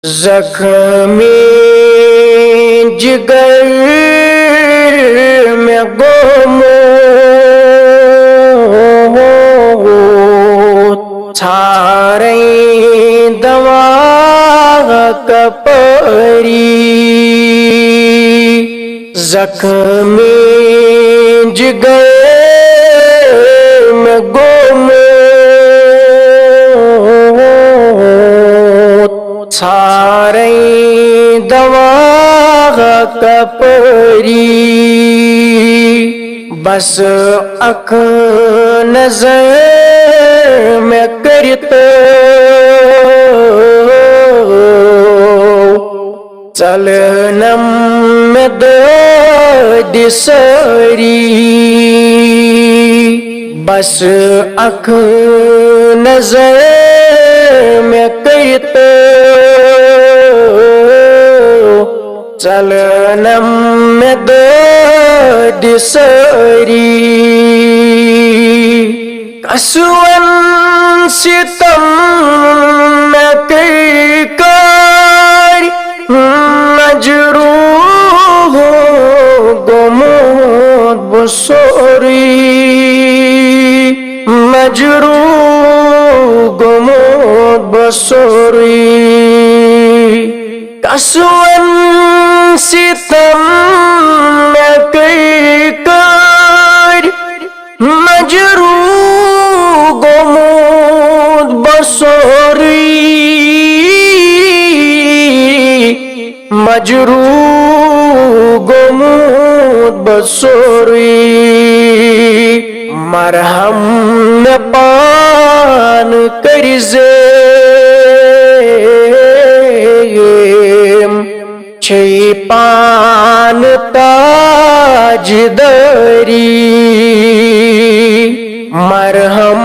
زخمی جگر میں گم چھاریں دوا کپری زخمی جگر میں گم چھاریں دوا کپری بس اک نظر میں کرتا چلنم میں دود سری بس اک نظر میں کرتا چلنم میں دود سری کسون ستم میں کر مجروح گمود بسوری مجروح گمود بسوری کسون ستم میں کر مجروح گمود بسوری مجروح گمود بسوری مرہم میں پان کرزے چھئی پان تاج دری مرہم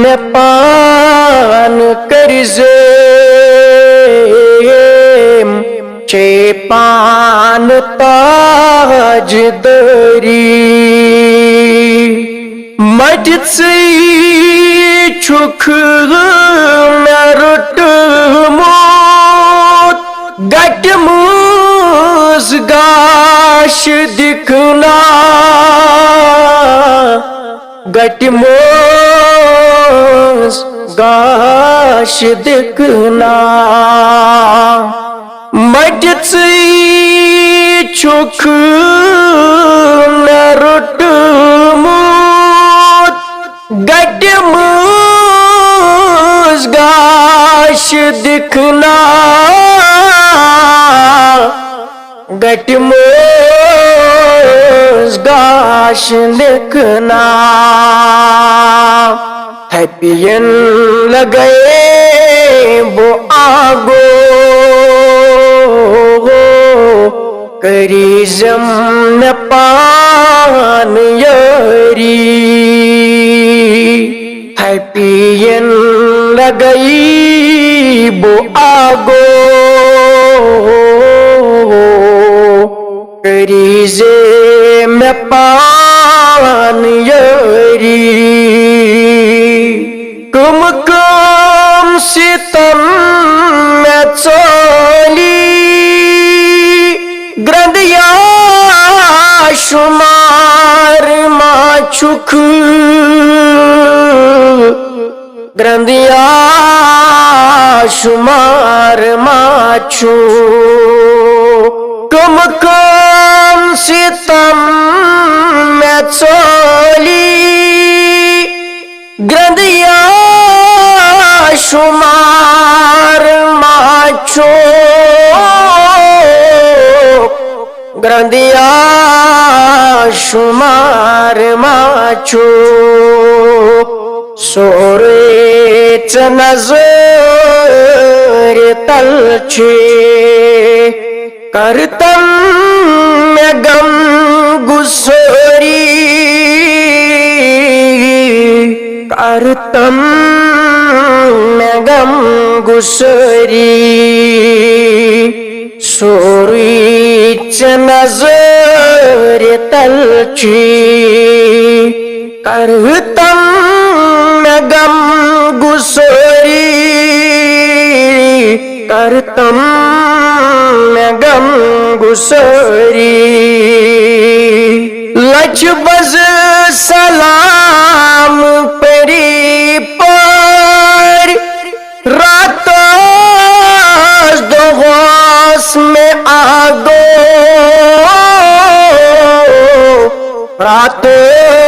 میں پان کرزے چھئی پان تاج دری مجد سے چھک میں رٹ موت گٹ موز گاش دکھنا گٹ موز گاش دکھنا مجد سے چھک میں رٹ موت گٹ موز گاش دکھنا گٹ موز گاش دکھنا ہے پین لگئے وہ آگو کریزم میں پان یاری ہے پین لگئی وہ آگو کریزے میں پان یاری کم کم ستم میں چولی گرندیا شمار ما چھک گرندیا شمار ما چھک کم کم ستم میں چولی گرندیا شمار ما چھک گرندیا شمار ما چھک سورے نظر تلچے کرتم میں غم گسوری کرتم میں غم گسوری سوری نظر تلچی کرتم میں غم گسوری کرتم میں غم گساری لچ بز سلام پری پر راتاز دو غوث میں آگو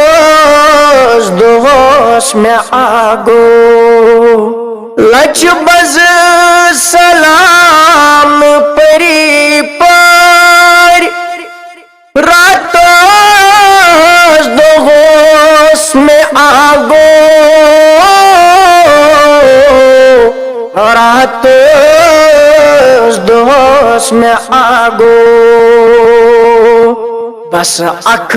راتاز دو غوث میں آگو لچ بز سلام پری پر راتاز دو غوث میں آگو راتاز دو غوث میں آگو بس اکھ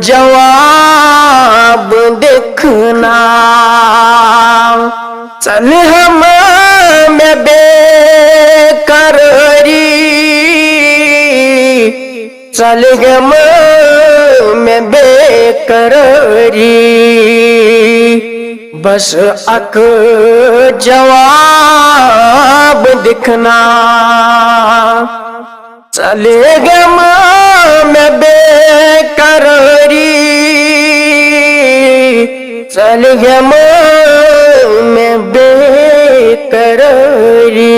جواب دیکھنا چل ہم میں بے قراری چل ہم میں بے قراری بس اک جواب دکھنا چلے غم میں بے قراری چل غم میں بے قراری